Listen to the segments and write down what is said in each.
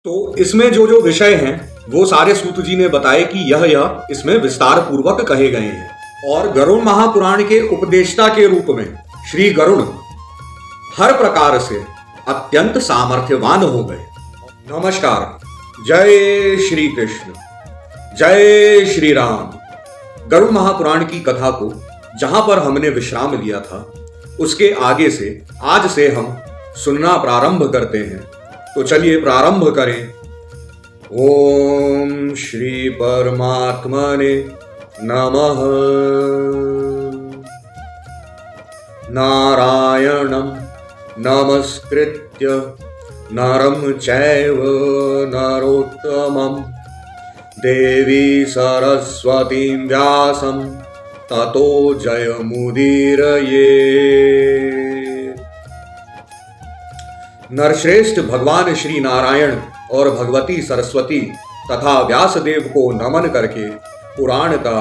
तो इसमें जो जो विषय हैं वो सारे सूत जी ने बताए कि यह इसमें विस्तार पूर्वक कहे गए हैं। और गरुड़ महापुराण के उपदेष्टा के रूप में श्री गरुड़ हर प्रकार से अत्यंत सामर्थ्यवान हो गए। नमस्कार। जय श्री कृष्ण, जय श्री राम। गरुड़ महापुराण की कथा को जहां पर हमने विश्राम लिया था उसके आगे से आज से हम सुनना प्रारंभ करते हैं। तो चलिए प्रारंभ करें। ओम श्री परमात्मने नमः। नारायणं नमस्कृत्य नरं चैव नरोत्तमं देवी सरस्वतीं व्यासं ततो जयमुदीरये। नरश्रेष्ठ भगवान श्री नारायण और भगवती सरस्वती तथा व्यासदेव को नमन करके पुराण का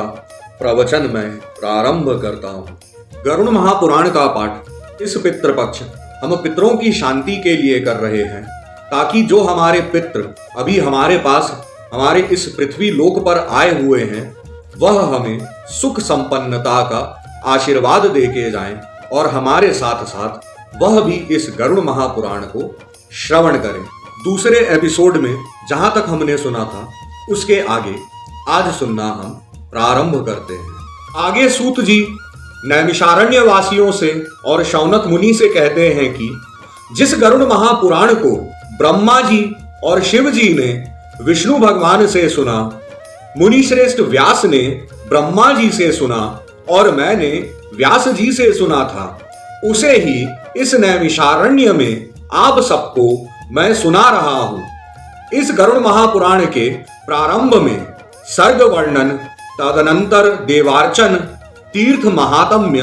प्रवचन मैं प्रारंभ करता हूँ। गरुड़ महापुराण का पाठ इस पितृपक्ष हम पितरों की शांति के लिए कर रहे हैं, ताकि जो हमारे पितृ अभी हमारे पास हमारे इस पृथ्वी लोक पर आए हुए हैं वह हमें सुख संपन्नता का आशीर्वाद दे के जाएं और हमारे साथ साथ वह भी इस गरुड़ महापुराण को श्रवण करें। दूसरे एपिसोड में जहां तक हमने सुना था उसके आगे आज सुनना हम प्रारंभ करते हैं। आगे सूत जी नैमिषारण्य वासियों से और शौनक मुनि से कहते हैं कि जिस गरुड़ महापुराण को ब्रह्मा जी और शिव जी ने विष्णु भगवान से सुना, मुनि श्रेष्ठ व्यास ने ब्रह्मा जी से सुना और मैंने व्यास जी से सुना था, उसे ही इस नैमिषारण्य में आप सबको मैं सुना रहा हूं। इस गरुड़ महापुराण के प्रारंभ में सर्ग वर्णन, तदनंतर देवार्चन, तीर्थ महात्म्य,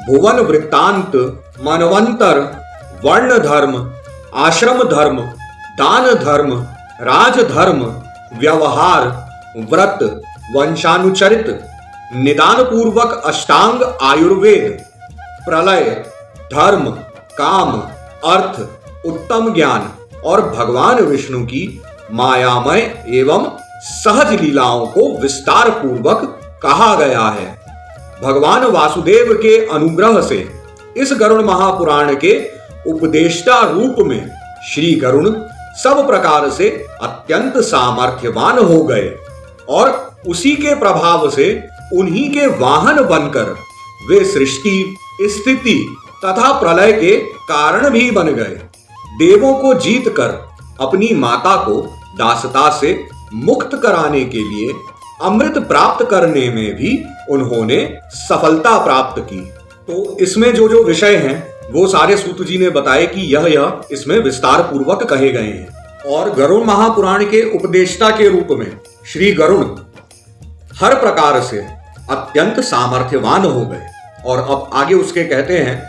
भुवन वृत्तांत, मनवंतर, वर्ण धर्म, आश्रम धर्म, दान धर्म, राजधर्म, व्यवहार, व्रत, वंशानुचरित, निदान पूर्वक अष्टांग आयुर्वेद, प्रलय, धर्म, काम, अर्थ, उत्तम ज्ञान और भगवान विष्णु की मायामय एवं सहज लीलाओं को विस्तार पूर्वक कहा गया है। भगवान वासुदेव के अनुग्रह से इस गरुड़ महापुराण के उपदेष्टा रूप में श्री गरुड़ सब प्रकार से अत्यंत सामर्थ्यवान हो गए और उसी के प्रभाव से उन्हीं के वाहन बनकर वे सृष्टि, स्थिति तथा प्रलय के कारण भी बन गए। देवों को जीतकर अपनी माता को दासता से मुक्त कराने के लिए अमृत प्राप्त करने में भी उन्होंने सफलता प्राप्त की। तो इसमें जो जो विषय हैं वो सारे सूत जी ने बताए कि यह इसमें विस्तार पूर्वक कहे गए हैं। और गरुड़ महापुराण के उपदेष्टा के रूप में श्री गरुड़ हर प्रकार से अत्यंत सामर्थ्यवान हो गए। और अब आगे उसके कहते हैं,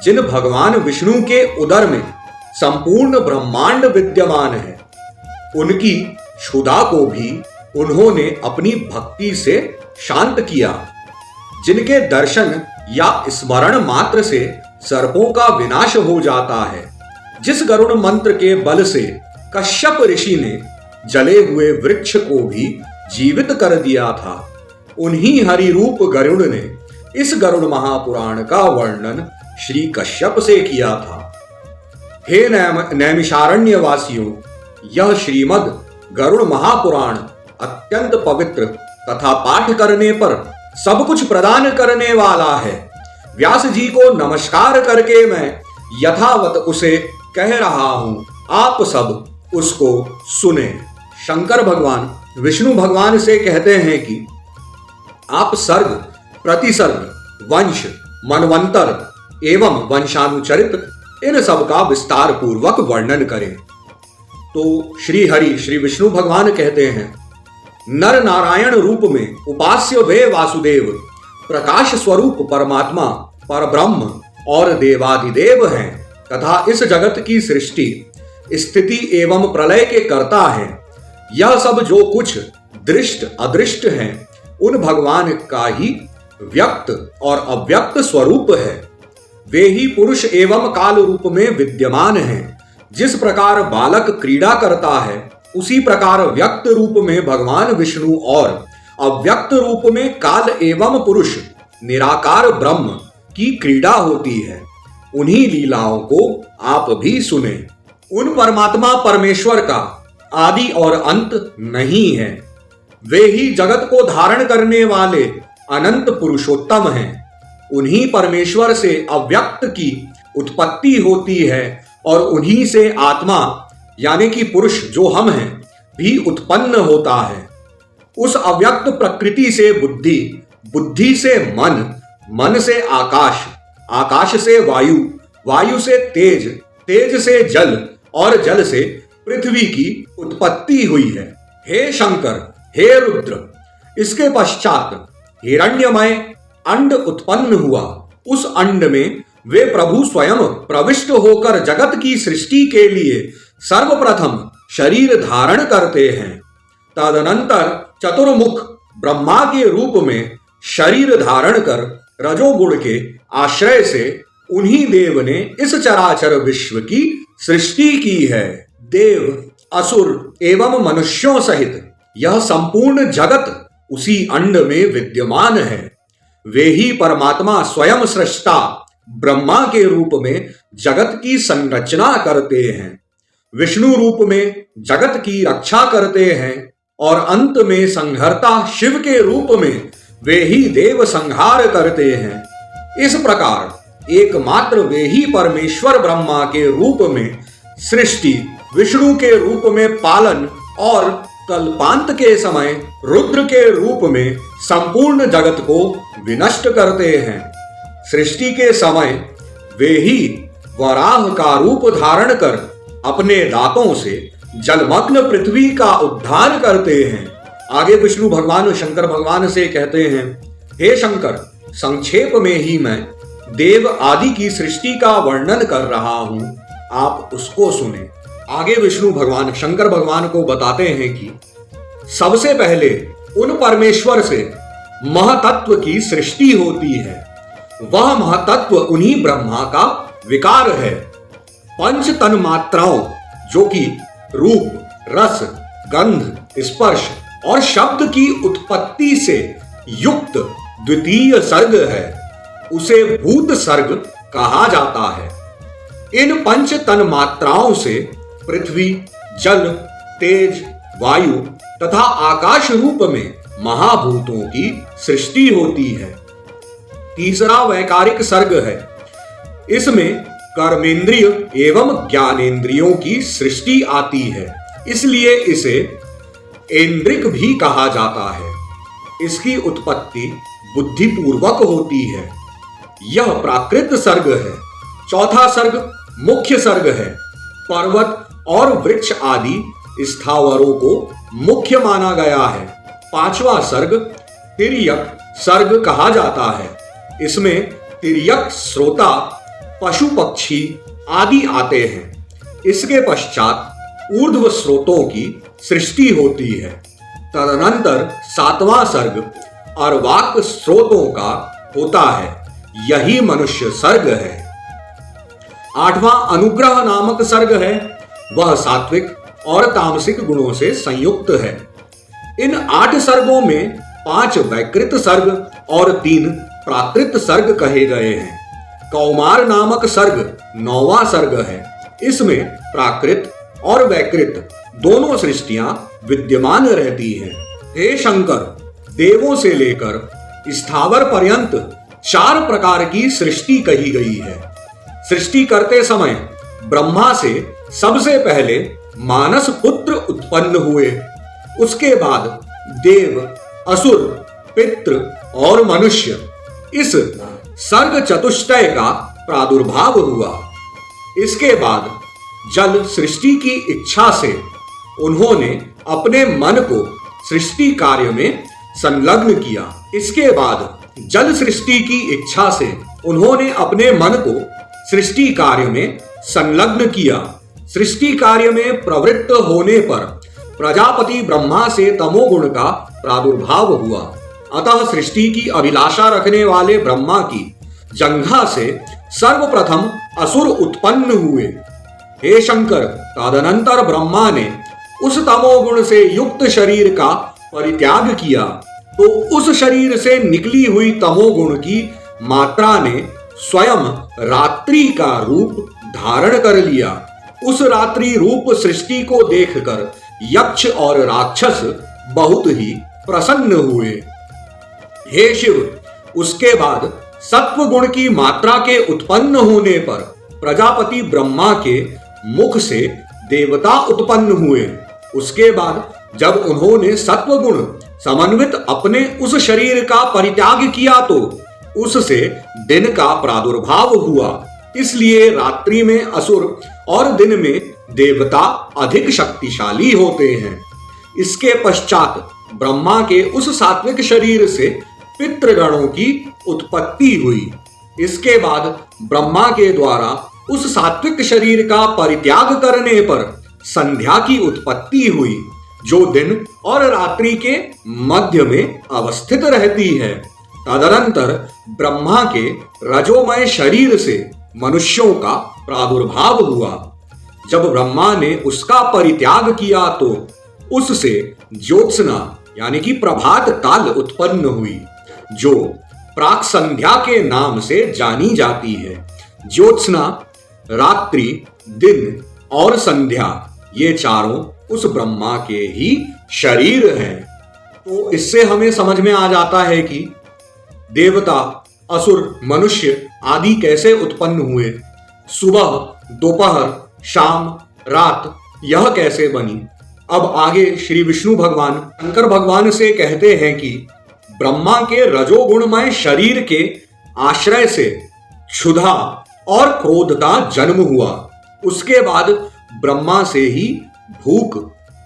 जिन भगवान विष्णु के उदर में संपूर्ण ब्रह्मांड विद्यमान है, उनकी क्षुधा को भी उन्होंने अपनी भक्ति से शांत किया। जिनके दर्शन या स्मरण मात्र से सर्पों का विनाश हो जाता है, जिस गरुड़ मंत्र के बल से कश्यप ऋषि ने जले हुए वृक्ष को भी जीवित कर दिया था, उन्हीं हरि रूप गरुड़ ने इस गरुड़ महापुराण का वर्णन श्री कश्यप से किया था। हे नैमिषारण्य वासियों, यह श्रीमद् गरुड़ महापुराण अत्यंत पवित्र तथा पाठ करने पर सब कुछ प्रदान करने वाला है। व्यास जी को नमस्कार करके मैं यथावत उसे कह रहा हूं, आप सब उसको सुने। शंकर भगवान विष्णु भगवान से कहते हैं कि आप सर्ग, प्रतिसर्ग, वंश, मनवंतर एवं वंशानुचरित इन सब का विस्तार पूर्वक वर्णन करें। तो श्री हरि श्री विष्णु भगवान कहते हैं, नर नारायण रूप में उपास्य वे वासुदेव प्रकाश स्वरूप परमात्मा परब्रह्म और देवाधिदेव हैं तथा इस जगत की सृष्टि, स्थिति एवं प्रलय के कर्ता हैं। यह सब जो कुछ दृष्ट अदृष्ट हैं उन भगवान का ही व्यक्त और अव्यक्त स्वरूप है। वे ही पुरुष एवं काल रूप में विद्यमान हैं। जिस प्रकार बालक क्रीड़ा करता है, उसी प्रकार व्यक्त रूप में भगवान विष्णु और अव्यक्त रूप में काल एवं पुरुष निराकार ब्रह्म की क्रीड़ा होती है। उन्हीं लीलाओं को आप भी सुने। उन परमात्मा परमेश्वर का आदि और अंत नहीं है। वे ही जगत को धारण करने वाले अनंत पुरुषोत्तम हैं। उन्हीं परमेश्वर से अव्यक्त की उत्पत्ति होती है और उन्हीं से आत्मा यानी कि पुरुष जो हम हैं भी उत्पन्न होता है। उस अव्यक्त प्रकृति से बुद्धि, बुद्धि से मन, मन से आकाश, आकाश से वायु, वायु से तेज, तेज से जल और जल से पृथ्वी की उत्पत्ति हुई है। हे शंकर, हे रुद्र, इसके पश्चात हिरण्यमय अंड उत्पन्न हुआ। उस अंड में वे प्रभु स्वयं प्रविष्ट होकर जगत की सृष्टि के लिए सर्वप्रथम शरीर धारण करते हैं। तदनंतर चतुर्मुख ब्रह्मा के रूप में शरीर धारण कर रजोगुण के आश्रय से उन्हीं देव ने इस चराचर विश्व की सृष्टि की है। देव, असुर एवं मनुष्यों सहित यह संपूर्ण जगत उसी अंड में विद्यमान है। वे ही परमात्मा स्वयं सृष्टा ब्रह्मा के रूप में जगत की संरचना करते हैं, विष्णु रूप में जगत की रक्षा करते हैं और अंत में संहर्ता शिव के रूप में वे ही देव संहार करते हैं। इस प्रकार एकमात्र वे ही परमेश्वर ब्रह्मा के रूप में सृष्टि, विष्णु के रूप में पालन और कल्पांत के समय रुद्र के रूप में संपूर्ण जगत को विनष्ट करते हैं। सृष्टि के समय वे ही वराह का रूप धारण कर अपने दांतों से जलमग्न पृथ्वी का उद्धार करते हैं। आगे विष्णु भगवान शंकर भगवान से कहते हैं, हे शंकर, संक्षेप में ही मैं देव आदि की सृष्टि का वर्णन कर रहा हूं, आप उसको सुने। आगे विष्णु भगवान शंकर भगवान को बताते हैं कि सबसे पहले उन परमेश्वर से महतत्व की सृष्टि होती है। वह महतत्व उन्हीं ब्रह्मा का विकार है। पंच तन मात्राओं जो कि रूप, रस, गंध, स्पर्श और शब्द की उत्पत्ति से युक्त द्वितीय सर्ग है, उसे भूत सर्ग कहा जाता है। इन पंच तन मात्राओं से पृथ्वी, जल, तेज, वायु तथा आकाश रूप में महाभूतों की सृष्टि होती है। तीसरा वैकारिक सर्ग है। इसमें कर्मेंद्रिय एवं ज्ञानेंद्रियों की सृष्टि आती है, इसलिए इसे ऐन्द्रिक भी कहा जाता है। इसकी उत्पत्ति बुद्धिपूर्वक होती है। यह प्राकृत सर्ग है। चौथा सर्ग मुख्य सर्ग है। पर्वत और वृक्ष आदि स्थावरों को मुख्य माना गया है। पांचवा सर्ग तिर्यक सर्ग कहा जाता है। इसमें तिर्यक, श्रोता, पशु पक्षी आदि आते हैं। इसके पश्चात ऊर्ध्व स्रोतों की सृष्टि होती है। तदनंतर सातवां सर्ग अर्वाक स्रोतों का होता है। यही मनुष्य सर्ग है। आठवां अनुग्रह नामक सर्ग है। वह सात्विक और तामसिक गुणों से संयुक्त है। इन 8 सर्गों में 5 वैकृत सर्ग और 3 प्राकृत सर्ग कहे गए हैं। कौमार नामक सर्ग 9वां सर्ग है। इसमें प्राकृत और वैकृत दोनों सृष्टियां विद्यमान रहती हैं। हे शंकर, देवों से लेकर स्थावर पर्यंत 4 प्रकार की सृष्टि कही गई है। सृष्टि करते समय ब्रह्मा से सबसे पहले मानस पुत्र उत्पन्न हुए। उसके बाद देव, असुर, पितृ और मनुष्य, इस सर्ग चतुष्टय का प्रादुर्भाव हुआ। इसके बाद जल सृष्टि की इच्छा से उन्होंने अपने मन को सृष्टि कार्य में संलग्न किया। इसके बाद जल सृष्टि की इच्छा से उन्होंने अपने मन को सृष्टि कार्य में संलग्न किया। सृष्टि कार्य में प्रवृत्त होने पर प्रजापति ब्रह्मा से तमोगुण का प्रादुर्भाव हुआ। अतः सृष्टि की अभिलाषा रखने वाले ब्रह्मा की जंघा से सर्वप्रथम असुर उत्पन्न हुए। हे शंकर, तदनंतर ब्रह्मा ने उस तमोगुण से युक्त शरीर का परित्याग किया तो उस शरीर से निकली हुई तमोगुण की मात्रा ने स्वयं रात्रि का रूप धारण कर लिया। उस रात्रि रूप सृष्टि को देखकर यक्ष और राक्षस बहुत ही प्रसन्न हुए। हे शिव, उसके बाद सत्व गुण की मात्रा के उत्पन्न होने पर प्रजापति ब्रह्मा के मुख से देवता उत्पन्न हुए। उसके बाद जब उन्होंने सत्व गुण समन्वित अपने उस शरीर का परित्याग किया तो उससे दिन का प्रादुर्भाव हुआ। इसलिए रात्रि में असुर और दिन में देवता अधिक शक्तिशाली होते हैं। इसके पश्चात ब्रह्मा के उस सात्विक शरीर से पितृगणों की उत्पत्ति हुई। इसके बाद ब्रह्मा के द्वारा उस सात्विक शरीर का परित्याग करने पर संध्या की उत्पत्ति हुई, जो दिन और रात्रि के मध्य में अवस्थित रहती है। तदनंतर ब्रह्मा के रजोमय शरीर से मनुष्यों का प्रादुर्भाव हुआ। जब ब्रह्मा ने उसका परित्याग किया तो उससे ज्योत्सना यानी कि प्रभात काल उत्पन्न हुई, जो प्राक संध्या के नाम से जानी जाती है। ज्योत्सना, रात्रि, दिन और संध्या ये चारों उस ब्रह्मा के ही शरीर हैं। तो इससे हमें समझ में आ जाता है कि देवता, असुर, मनुष्य आदि कैसे उत्पन्न हुए, सुबह, दोपहर, शाम, रात यह कैसे बनी। अब आगे श्री विष्णु भगवान शंकर भगवान से कहते हैं कि ब्रह्मा के रजोगुणमय शरीर के आश्रय से क्षुधा और क्रोध का जन्म हुआ। उसके बाद ब्रह्मा से ही भूख,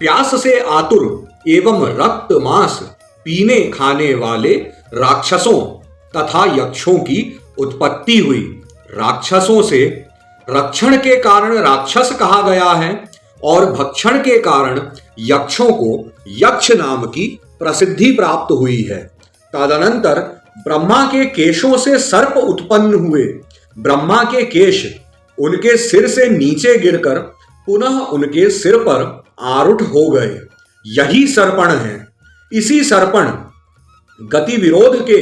प्यास से आतुर एवं रक्त मांस पीने खाने वाले राक्षसों तथा यक्षों की उत्पत्ति हुई। राक्षसों से रक्षण के कारण राक्षस कहा गया है और भक्षण के कारण यक्षों को यक्ष नाम की प्रसिद्धि प्राप्त हुई है। तदनंतर ब्रह्मा के केशों से सर्प उत्पन्न हुए। ब्रह्मा के केश उनके सिर से नीचे गिरकर पुनः उनके सिर पर आरूढ़ हो गए। यही सर्पण है। इसी सर्पण गति विरोध के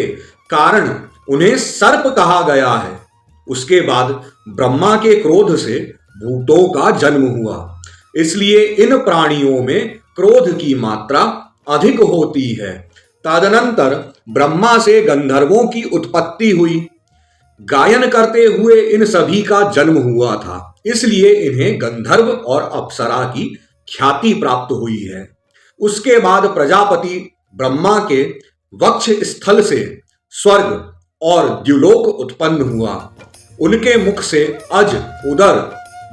कारण उन्हें सर्प कहा गया है। उसके बाद ब्रह्मा के क्रोध से भूतों का जन्म हुआ। इसलिए इन प्राणियों में क्रोध की मात्रा अधिक होती है। तदनंतर ब्रह्मा से गंधर्वों की उत्पत्ति हुई। गायन करते हुए इन सभी का जन्म हुआ था, इसलिए इन्हें गंधर्व और अप्सरा की ख्याति प्राप्त हुई है। उसके बाद प्रजापति ब्रह्मा के वक्ष स्थल से स्वर्ग और द्युलोक उत्पन्न हुआ। उनके मुख से अज, उदर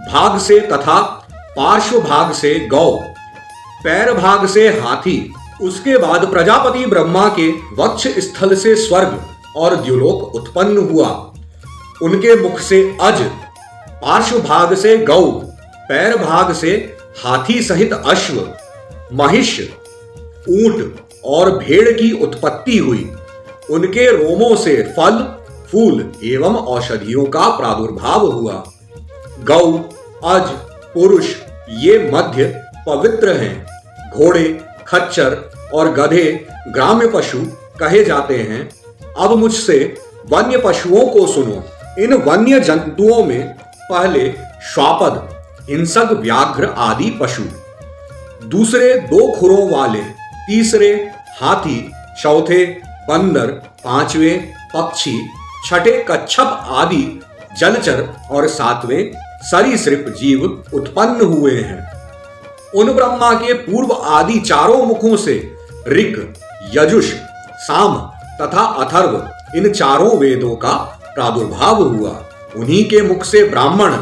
भाग से तथा पार्श्व भाग से गौ, पैर भाग से हाथी। उसके बाद प्रजापति ब्रह्मा के वक्ष स्थल से स्वर्ग और द्युलोक उत्पन्न हुआ। उनके मुख से अज, पार्श्व भाग से गौ, पैर भाग से हाथी सहित अश्व, महिष, ऊंट और भेड़ की उत्पत्ति हुई। उनके रोमों से फल, फूल एवं औषधियों का प्रादुर्भाव हुआ। गौ, अज, पुरुष ये मध्य पवित्र हैं। घोड़े, खच्चर और गधे ग्राम्य पशु कहे जाते हैं। अब मुझसे वन्य पशुओं को सुनो। इन वन्य जंतुओं में पहले श्वापद, हिंसक, व्याघ्र आदि पशु, दूसरे दो खुरों वाले, तीसरे हाथी, चौथे बंदर, पांचवें पक्षी, छठे कच्छप आदि जलचर और सातवें सरीसृप जीव उत्पन्न हुए हैं। उन ब्रह्मा के पूर्व आदि चारों मुखों से ऋग, यजुष, साम तथा अथर्व इन चारों वेदों का प्रादुर्भाव हुआ। उन्हीं के मुख से ब्राह्मण,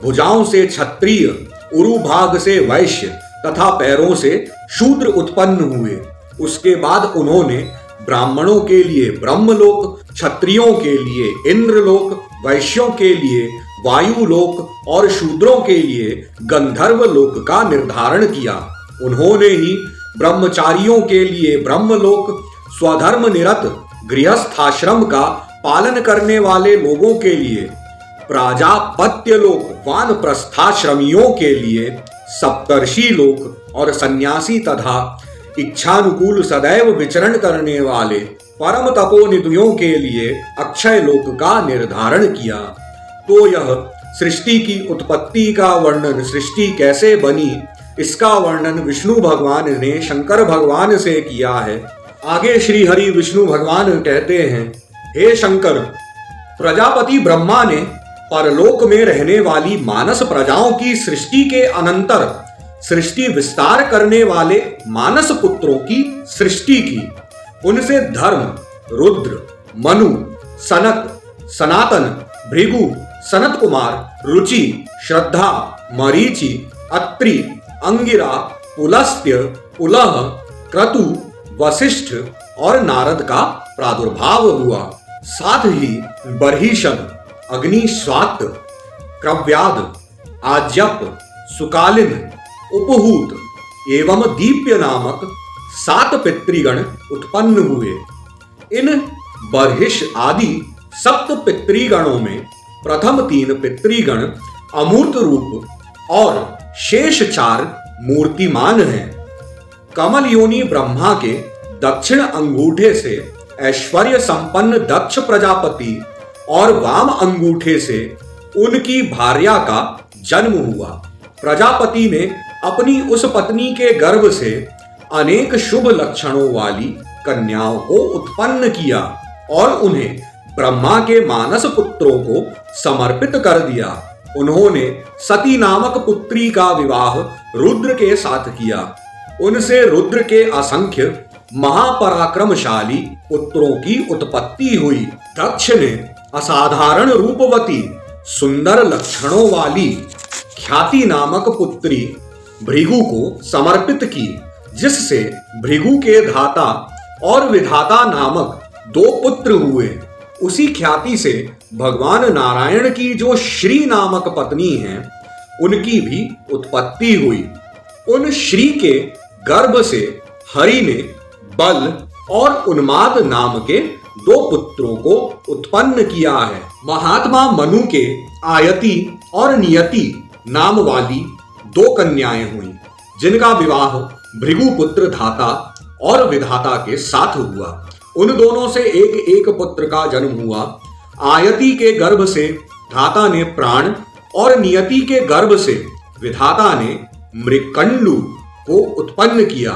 भुजाओं से क्षत्रिय, उरु भाग से वैश्य तथा पैरों से शूद्र उत्पन्न हुए। उसके बाद उन्होंने ब्राह्मणों के लिए ब्रह्मलोक, क्षत्रियों के लिए इंद्रलोक, वैश्यों के लिए वायुलोक और शूद्रों के लिए गंधर्व लोक का निर्धारण किया। उन्होंने ही ब्रह्मचारियों के लिए ब्रह्मलोक, स्वधर्म निरत गृहस्थाश्रम का पालन करने वाले लोगों के लिए प्राजापत्य लोक वानप्रस्थाश्रमियों के लिए, सप्तर्षि लोक और सन्यासी तथा इच्छानुकूल सदैव विचरण करने वाले परम तपोनिधियों के लिए अक्षय लोक का निर्धारण किया। तो यह सृष्टि की उत्पत्ति का वर्णन, सृष्टि कैसे बनी, इसका वर्णन विष्णु भगवान ने शंकर भगवान से किया है। आगे श्री हरि विष्णु भगवान कहते हैं, हे शंकर, प्रजापति ब्रह्मा ने परलोक में रहने वाली मानस प्रजाओं की सृष्टि के अनंतर सृष्टि विस्तार करने वाले मानस पुत्रों की सृष्टि की। उनसे धर्म, रुद्र, मनु, सनक, सनातन, भृगु, सनत कुमार, रुचि, श्रद्धा, मरीचि, अत्रि, अंगिरा, पुलस्त्य, पुलह, क्रतु, वशिष्ठ और नारद का प्रादुर्भाव हुआ। साथ ही बर्हिषद, अग्निश्वात, क्रव्याद, आज्यप, सुकालिन, उपहूत एवं दीप्य नामक 7 पितृगण उत्पन्न हुए। इन बर्हिष आदि सप्त पितृगणों में प्रथम 3 पितृगण अमूर्त रूप और शेष 4 मूर्तिमान हैं। कमल योनि ब्रह्मा के दक्षिण अंगूठे से ऐश्वर्य संपन्न दक्ष प्रजापति और वाम अंगूठे से उनकी भार्या का जन्म हुआ। प्रजापति ने अपनी उस पत्नी के गर्भ से अनेक शुभ लक्षणों वाली कन्याओं को उत्पन्न किया और उन्हें ब्रह्मा के मानस पुत्रों को समर्पित कर दिया। उन्होंने सती नामक पुत्री का विवाह रुद्र के साथ किया। उनसे रुद्र के असंख्य महापराक्रमशाली पुत्रों की उत्पत्ति हुई। दक्ष ने असाधारण रूपवती सुंदर लक्षणों वाली ख्याति नामक पुत्री भृगु को समर्पित की, जिससे भृगु के धाता और विधाता नामक 2 पुत्र हुए। उसी ख्याति से भगवान नारायण की जो श्री नामक पत्नी हैं, उनकी भी उत्पत्ति हुई। उन श्री के गर्भ से हरि ने बल और उन्माद नाम के 2 पुत्रों को उत्पन्न किया है। महात्मा मनु के आयति और नियति नाम वाली 2 कन्याएं हुई, जिनका विवाह भृगुपुत्र धाता और विधाता के साथ हुआ। उन दोनों से एक पुत्र का जन्म हुआ। आयति के गर्भ से धाता ने प्राण और नियति के गर्भ से विधाता ने मृकंडु को उत्पन्न किया।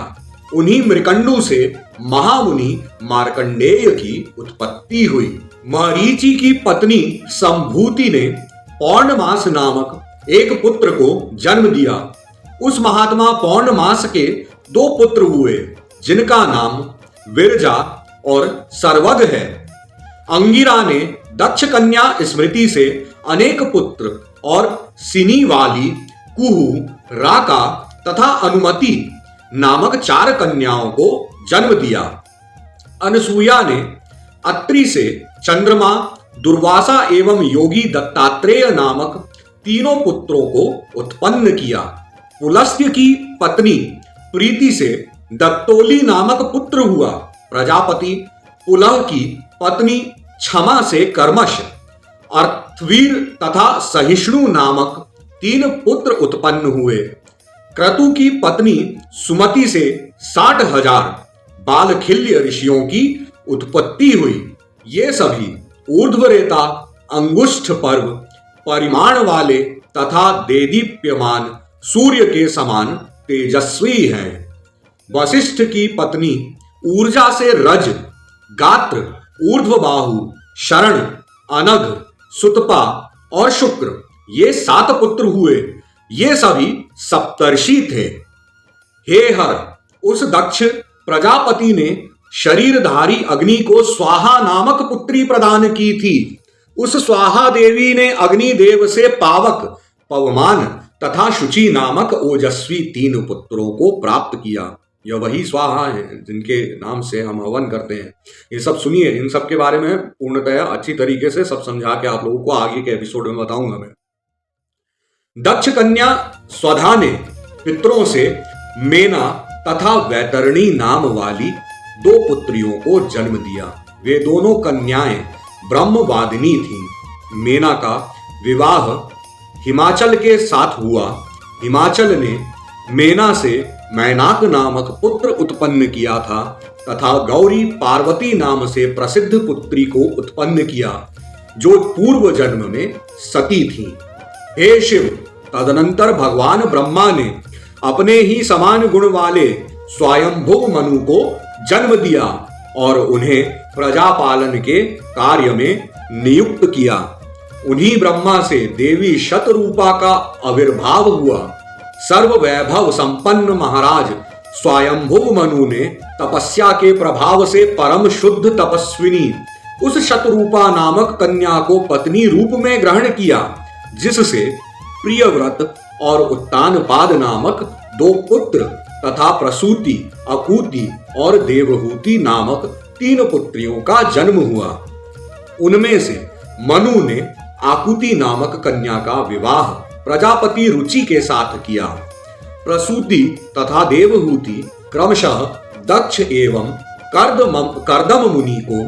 उन्हीं मृकंडु से महामुनि मार्कंडेय की उत्पत्ति हुई। मरीचि की पत्नी संभूति ने पौर्णमास नामक एक पुत्र को जन्म दिया। उस महात्मा पौर्णमास के 2 पुत्र हुए, जिनका नाम विरजा और सर्वग है। अंगिरा ने दक्ष कन्या स्मृति से अनेक पुत्र और सिनी वाली, कुहू, राका तथा अनुमति नामक 4 कन्याओं को जन्म दिया। अनसुया ने अत्रि से चंद्रमा, दुर्वासा एवं योगी दत्तात्रेय नामक 3 पुत्रों को उत्पन्न किया। पुलस्त्य की पत्नी प्रीति से दत्तोली नामक पुत्र हुआ। प्रजापति पुलह की पत्नी क्षमा से कर्मश, अर्थवीर तथा सहिष्णु नामक 3 पुत्र उत्पन्न हुए। क्रतु की पत्नी सुमति से 60,000 बालखिल्य ऋषियों की उत्पत्ति हुई। ये सभी ऊर्ध्वरेता, अंगुष्ठ पर्व, परिमाण वाले तथा देदीप्यमान सूर्य के समान तेजस्वी हैं। वशिष्ठ की पत्नी ऊर्जा से रज, गात्र, ऊर्ध्वबाहु, शरण, अनघ, सुतपा और शुक्र, ये 7 पुत्र हुए। ये सभी सप्तर्षि थे। हे हर, उस दक्ष प्रजापति ने शरीरधारी अग्नि को स्वाहा नामक पुत्री प्रदान की थी। उस स्वाहा देवी ने अग्निदेव से पावक, पवमान तथा शुचि नामक ओजस्वी 3 पुत्रों को प्राप्त किया। यह वही स्वाहा है जिनके नाम से हम हवन करते हैं। ये सब सुनिए, इन सब के बारे में पूर्णतः अच्छी तरीके से सब समझा के आप लोगों को आगे के एपिसोड में बताऊंगा मैं। दक्ष कन्या स्वधा ने पितरों से मेना तथा वैतरणी नाम वाली 2 पुत्रियों को जन्म दिया। वे दोनों कन्याएं ब्रह्मवादिनी थीं। मेना का विवाह हिमाचल के साथ हुआ। हिमाचल ने मेना से मैनाक नामक पुत्र उत्पन्न किया था तथा गौरी पार्वती नाम से प्रसिद्ध पुत्री को उत्पन्न किया जो पूर्व जन्म में सती थी। हे शिव, तदनंतर भगवान ब्रह्मा ने अपने ही समान गुण वाले स्वयंभुव मनु को जन्म दिया और उन्हें प्रजापालन के कार्य में नियुक्त किया। उन्हीं ब्रह्मा से देवी शतरूपा का आविर्भाव हुआ। सर्व वैभव संपन्न महाराज स्वयंभुव मनु ने तपस्या के प्रभाव से परम शुद्ध तपस्विनी उस शतरूपा नामक कन्या को पत्नी रूप में ग्रहण किया, जिससे प्रियव्रत और उत्तानपाद नामक 2 पुत्र तथा प्रसूति, अकूति और देवहूति नामक 3 पुत्रियों का जन्म हुआ। उनमें से मनु ने आकुति नामक कन्या का विवाह प्रजापति रुचि के साथ किया। प्रसूति तथा देवहूति क्रमशः दक्ष एवं कर्दम मुनि को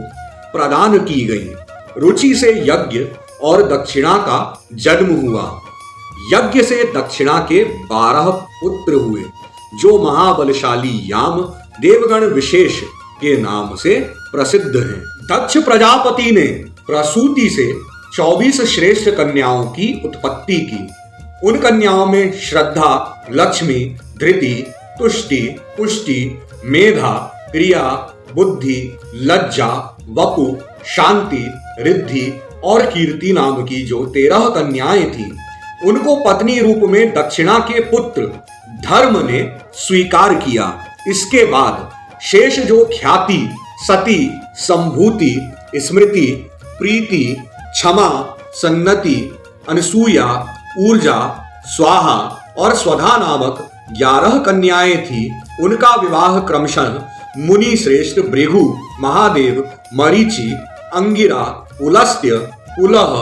प्रदान की गई। रुचि से यज्ञ और दक्षिणा का जन्म हुआ। यज्ञ से दक्षिणा के 12 पुत्र हुए जो महाबलशाली याम देवगण विशेष के नाम से प्रसिद्ध हैं। दक्ष प्रजापति ने प्रसूति से 24 श्रेष्ठ कन्याओं की उत्पत्ति की। उन कन्याओं में श्रद्धा, लक्ष्मी, धृति, तुष्टि, पुष्टि, मेधा, क्रिया, बुद्धि, लज्जा, वपु, शांति, रिद्धि और कीर्ति नाम की जो 13 कन्याएं थीं, उनको पत्नी रूप में दक्षिणा के पुत्र धर्म ने स्वीकार किया। इसके बाद शेष जो ख्याति, सती, संभूति, स्मृति, प्रीति, क्षमा, सन्नति, अनसूया, ऊर्जा, स्वाहा और स्वधा नामक 11 कन्याएं थी, उनका विवाह क्रमशः मुनि श्रेष्ठ भृगु, महादेव, मरीचि, अंगिरा, पुलस्त्य, पुलह,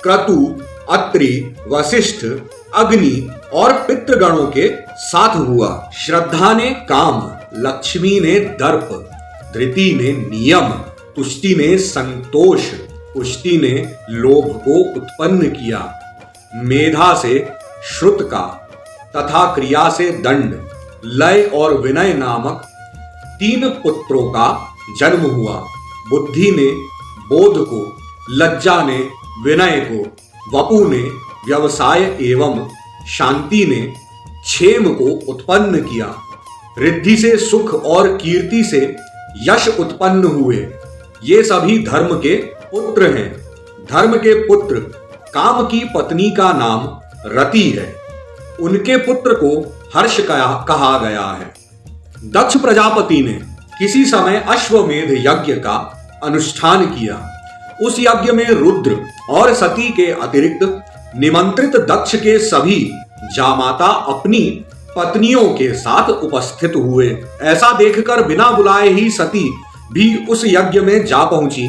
क्रतु, अत्रि, वशिष्ठ, अग्नि और पितृगणों के साथ हुआ। श्रद्धा ने काम, लक्ष्मी ने दर्प, धृति ने नियम, तुष्टि ने संतोष, पुष्टि ने लोभ को उत्पन्न किया, मेधा से श्रुत का तथा क्रिया से दंड, लय और विनय नामक 3 पुत्रों का जन्म हुआ। बुद्धि ने बोध को, लज्जा ने विनय को, वपु ने व्यवसाय एवं शांति ने क्षेम को उत्पन्न किया। रिद्धि से सुख और कीर्ति से यश उत्पन्न हुए। ये सभी धर्म के पुत्र हैं। धर्म के पुत्र काम की पत्नी का नाम रति है। उनके पुत्र को हर्ष कहा गया है। दक्ष प्रजापति ने किसी समय अश्वमेध यज्ञ का अनुष्ठान किया। उस यज्ञ में रुद्र और सती के अतिरिक्त निमंत्रित दक्ष के सभी जामाता अपनी पत्नियों के साथ उपस्थित हुए। ऐसा देखकर बिना बुलाए ही सती भी उस यज्ञ में जा पहुंची,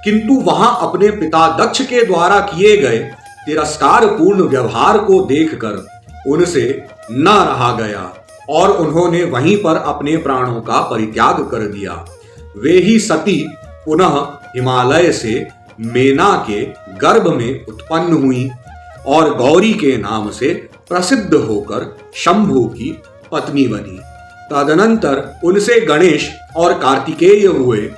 किंतु वहां अपने पिता दक्ष के द्वारा किए गए तिरस्कार पूर्ण व्यवहार को देखकर उनसे न रहा गया और उन्होंने वहीं पर अपने प्राणों का परित्याग कर दिया। वे ही सती पुनः हिमालय से मेना के गर्भ में उत्पन्न हुई और गौरी के नाम से प्रसिद्ध होकर शंभु की पत्नी बनी। तदनंतर उनसे गणेश और कार्तिकेय हुए।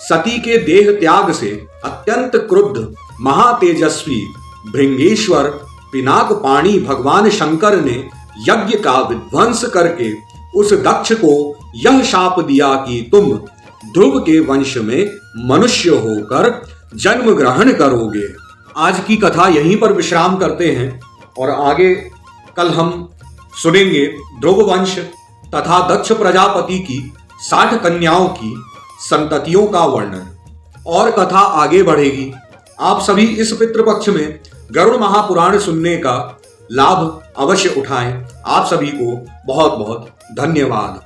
सती के देह त्याग से अत्यंत क्रुद्ध महातेजस्वी भृंगेश्वर पिनाक पाणी भगवान शंकर ने यज्ञ का विध्वंस करके उस दक्ष को यह शाप दिया कि तुम ध्रुव के वंश में मनुष्य होकर जन्म ग्रहण करोगे। आज की कथा यहीं पर विश्राम करते हैं और आगे कल हम सुनेंगे ध्रुव वंश तथा दक्ष प्रजापति की 60 कन्याओं की संततियों का वर्णन। और कथा आगे बढ़ेगी। आप सभी इस पितृपक्ष में गरुड़ महापुराण सुनने का लाभ अवश्य उठाएं। आप सभी को बहुत बहुत धन्यवाद।